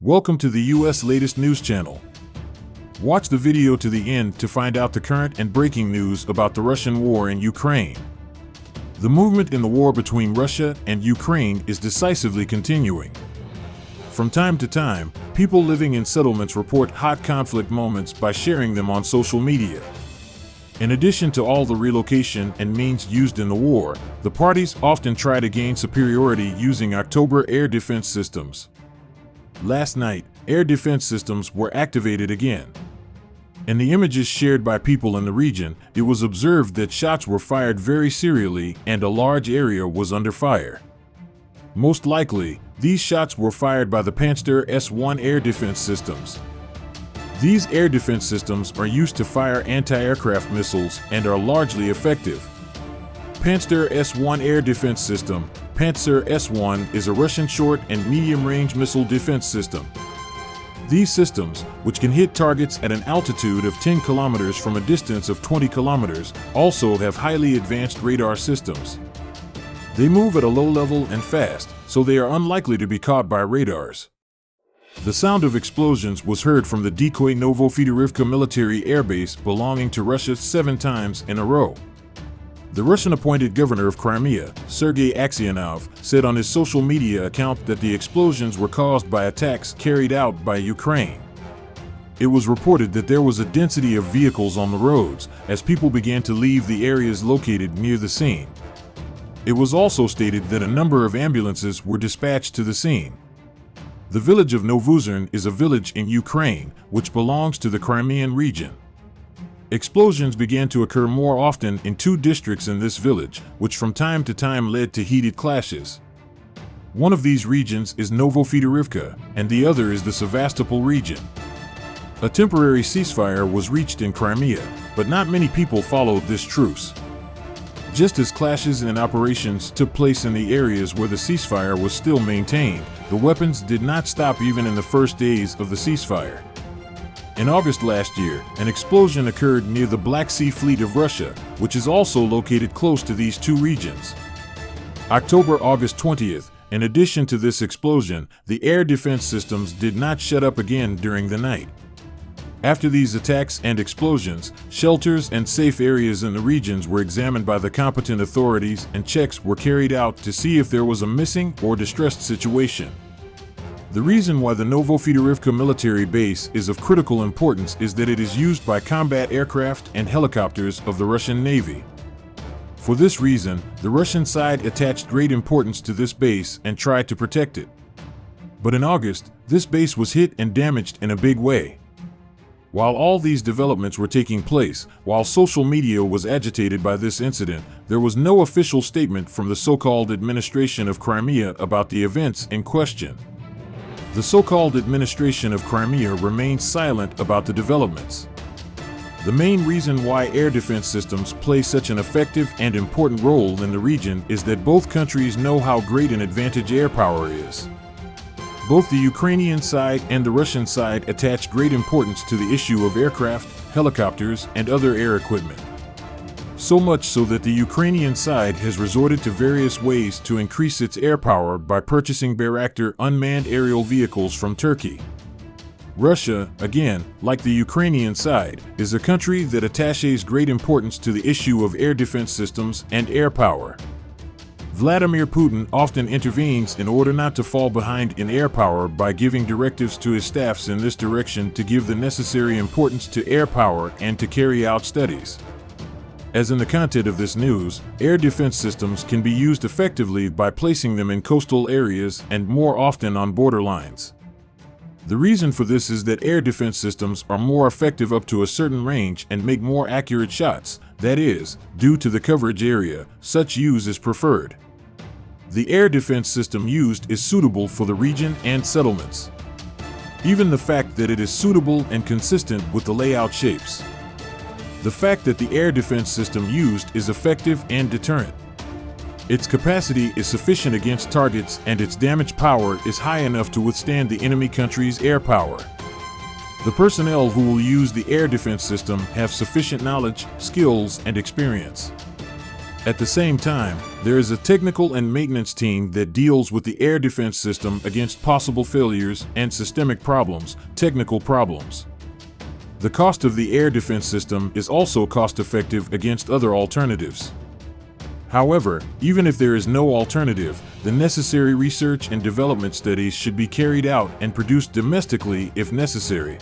Welcome to the U.S. latest news channel. Watch the video to the end to find out the current and breaking news about the Russian war in Ukraine. The movement in the war between Russia and Ukraine is decisively continuing. From time to time, people living in settlements report hot conflict moments by sharing them on social media. In addition to all the relocation and means used in the war, the parties often try to gain superiority using October air defense systems. Last night, air defense systems were activated again. In the images shared by people in the region, it was observed that shots were fired very serially and a large area was under fire. Most likely, these shots were fired by the Pantsir S-1 air defense systems. These air defense systems are used to fire anti-aircraft missiles and are largely effective. Pantsir S-1 air defense system. Pantsir S-1 is a Russian short and medium-range missile defense system. These systems, which can hit targets at an altitude of 10 kilometers from a distance of 20 kilometers, also have highly advanced radar systems. They move at a low level and fast, so they are unlikely to be caught by radars. The sound of explosions was heard from the decoy Novo-Fedorivka military airbase belonging to Russia 7 times in a row. The Russian-appointed governor of Crimea, Sergei Aksyonov, said on his social media account that the explosions were caused by attacks carried out by Ukraine. It was reported that there was a density of vehicles on the roads as people began to leave the areas located near the scene. It was also stated that a number of ambulances were dispatched to the scene. The village of Novuzern is a village in Ukraine, which belongs to the Crimean region. Explosions began to occur more often in 2 districts in this village, which from time to time led to heated clashes. One of these regions is Novo-Fedorivka, and the other is the Sevastopol region. A temporary ceasefire was reached in Crimea, but not many people followed this truce. Just as clashes and operations took place in the areas where the ceasefire was still maintained, the weapons did not stop even in the first days of the ceasefire. In August last year, an explosion occurred near the Black Sea Fleet of Russia, which is also located close to these 2 regions. August 20th, in addition to this explosion, the air defense systems did not shut up again during the night. After these attacks and explosions, shelters and safe areas in the regions were examined by the competent authorities and checks were carried out to see if there was a missing or distressed situation. The reason why the Novo-Fedorivka military base is of critical importance is that it is used by combat aircraft and helicopters of the Russian Navy. For this reason, the Russian side attached great importance to this base and tried to protect it. But in August, this base was hit and damaged in a big way. While all these developments were taking place, while social media was agitated by this incident, there was no official statement from the so-called administration of Crimea about the events in question. The so-called administration of Crimea remains silent about the developments. The main reason why air defense systems play such an effective and important role in the region is that both countries know how great an advantage air power is. Both the Ukrainian side and the Russian side attach great importance to the issue of aircraft, helicopters, and other air equipment. So much so that the Ukrainian side has resorted to various ways to increase its air power by purchasing bayraktar unmanned aerial vehicles from Turkey. Russia, again, like the Ukrainian side, is a country that attaches great importance to the issue of air defense systems and air power. Vladimir Putin often intervenes in order not to fall behind in air power by giving directives to his staffs in this direction to give the necessary importance to air power and to carry out studies. As in the content of this news, air defense systems can be used effectively by placing them in coastal areas and more often on borderlines. The reason for this is that air defense systems are more effective up to a certain range and make more accurate shots, that is, due to the coverage area, such use is preferred. The air defense system used is suitable for the region and settlements. Even the fact that it is suitable and consistent with the layout shapes. The fact that the air defense system used is effective and deterrent. Its capacity is sufficient against targets and its damage power is high enough to withstand the enemy country's air power. The personnel who will use the air defense system have sufficient knowledge, skills, and experience. At the same time, there is a technical and maintenance team that deals with the air defense system against possible failures and systemic problems, technical problems. The cost of the air defense system is also cost-effective against other alternatives. However, even if there is no alternative, the necessary research and development studies should be carried out and produced domestically if necessary.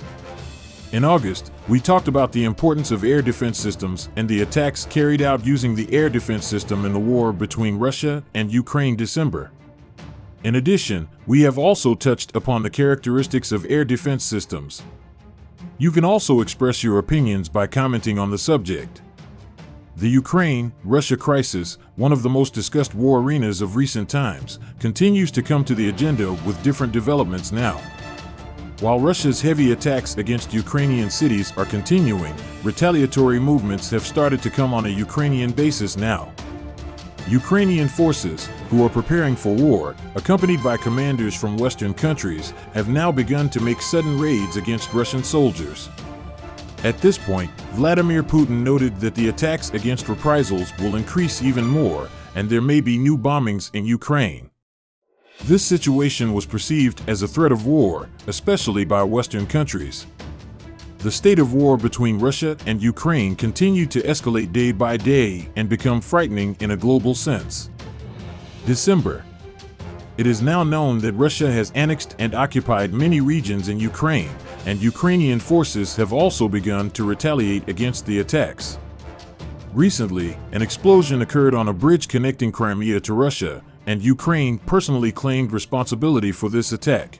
In August, we talked about the importance of air defense systems and the attacks carried out using the air defense system in the war between Russia and Ukraine December. In addition, we have also touched upon the characteristics of air defense systems. You can also express your opinions by commenting on the subject. The Ukraine-Russia crisis, one of the most discussed war arenas of recent times, continues to come to the agenda with different developments now. While Russia's heavy attacks against Ukrainian cities are continuing, retaliatory movements have started to come on a Ukrainian basis now. Ukrainian forces, who are preparing for war, accompanied by commanders from Western countries, have now begun to make sudden raids against Russian soldiers. At this point, Vladimir Putin noted that the attacks against reprisals will increase even more, and there may be new bombings in Ukraine. This situation was perceived as a threat of war, especially by Western countries. The state of war between Russia and Ukraine continued to escalate day by day and become frightening in a global sense. December. It is now known that Russia has annexed and occupied many regions in Ukraine, and Ukrainian forces have also begun to retaliate against the attacks. Recently, an explosion occurred on a bridge connecting Crimea to Russia, and Ukraine personally claimed responsibility for this attack.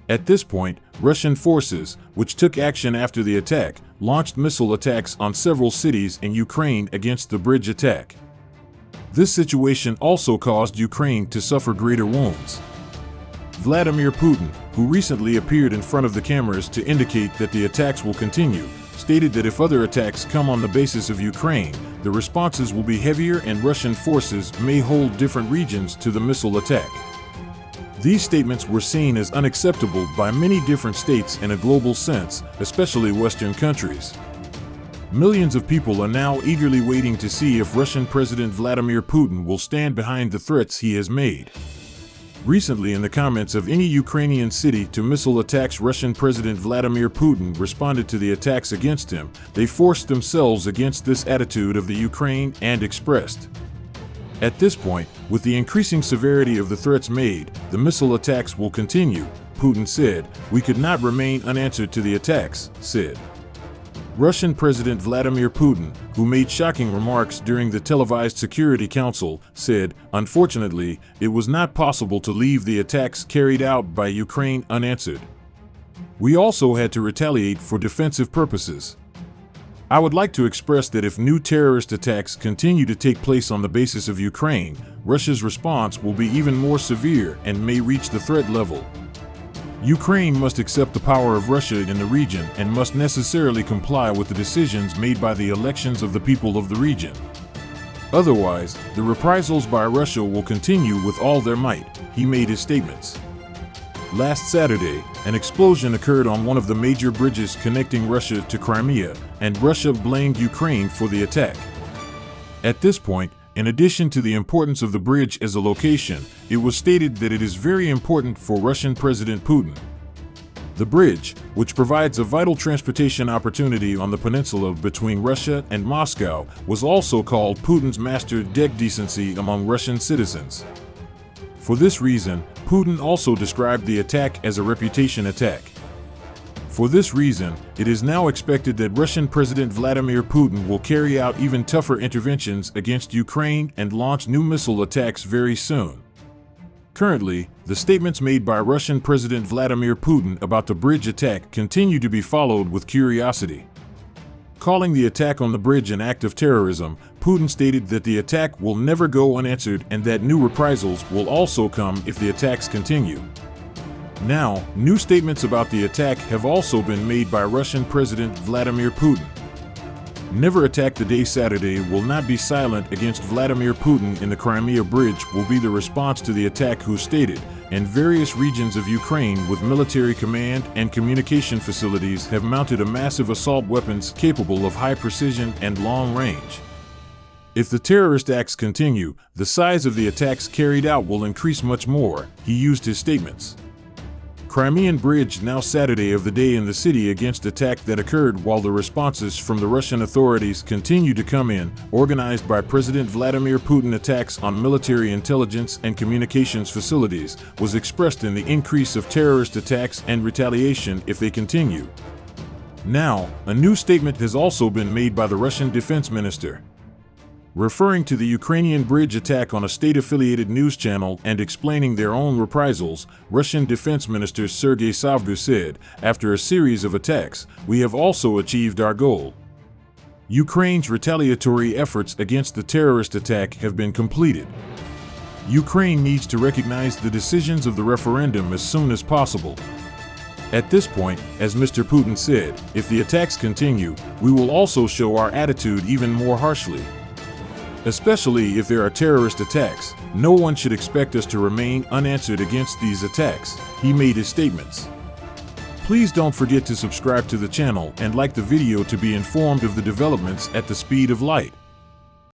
At this point, Russian forces, which took action after the attack, launched missile attacks on several cities in Ukraine against the bridge attack. This situation also caused Ukraine to suffer greater wounds. Vladimir Putin, who recently appeared in front of the cameras to indicate that the attacks will continue, stated that if other attacks come on the basis of Ukraine, the responses will be heavier and Russian forces may hold different regions to the missile attack. These statements were seen as unacceptable by many different states in a global sense, especially Western countries. Millions of people are now eagerly waiting to see if Russian President Vladimir Putin will stand behind the threats he has made. Recently, in the comments of any Ukrainian city to missile attacks, Russian President Vladimir Putin responded to the attacks against him. They forced themselves against this attitude of the Ukraine and expressed. At this point, with the increasing severity of the threats made, the missile attacks will continue, Putin said. We could not remain unanswered to the attacks, said Russian President Vladimir Putin, who made shocking remarks during the televised Security Council, said, "Unfortunately, it was not possible to leave the attacks carried out by Ukraine unanswered. We also had to retaliate for defensive purposes. I would like to express that if new terrorist attacks continue to take place on the basis of Ukraine, Russia's response will be even more severe and may reach the threat level. Ukraine must accept the power of Russia in the region and must necessarily comply with the decisions made by the elections of the people of the region. Otherwise, the reprisals by Russia will continue with all their might," he made his statements. Last Saturday, an explosion occurred on one of the major bridges connecting Russia to Crimea, and Russia blamed Ukraine for the attack. At this point, in addition to the importance of the bridge as a location, it was stated that it is very important for Russian President Putin. The bridge, which provides a vital transportation opportunity on the peninsula between Russia and Moscow, was also called Putin's master deck decency among Russian citizens. For this reason, Putin also described the attack as a reputation attack. For this reason, it is now expected that Russian President Vladimir Putin will carry out even tougher interventions against Ukraine and launch new missile attacks very soon. Currently, the statements made by Russian President Vladimir Putin about the bridge attack continue to be followed with curiosity. Calling the attack on the bridge an act of terrorism, Putin stated that the attack will never go unanswered and that new reprisals will also come if the attacks continue. Now, new statements about the attack have also been made by Russian President Vladimir Putin. "Never attack the day Saturday will not be silent against Vladimir Putin in the Crimea Bridge" will be the response to the attack, who stated, and various regions of Ukraine with military command and communication facilities have mounted a massive assault weapons capable of high precision and long range. If the terrorist acts continue, the size of the attacks carried out will increase much more, he used his statements. Crimean Bridge now Saturday of the day in the city against attack that occurred while the responses from the Russian authorities continue to come in, organized by President Vladimir Putin. Attacks on military intelligence and communications facilities was expressed in the increase of terrorist attacks and retaliation if they continue. Now, a new statement has also been made by the Russian defense minister. Referring to the Ukrainian bridge attack on a state-affiliated news channel and explaining their own reprisals, Russian Defense Minister Sergei Shoigu said, "After a series of attacks, we have also achieved our goal. Ukraine's retaliatory efforts against the terrorist attack have been completed. Ukraine needs to recognize the decisions of the referendum as soon as possible. At this point, as Mr. Putin said, if the attacks continue, we will also show our attitude even more harshly. Especially if there are terrorist attacks, no one should expect us to remain unanswered against these attacks," he made his statements. Please don't forget to subscribe to the channel and like the video to be informed of the developments at the speed of light.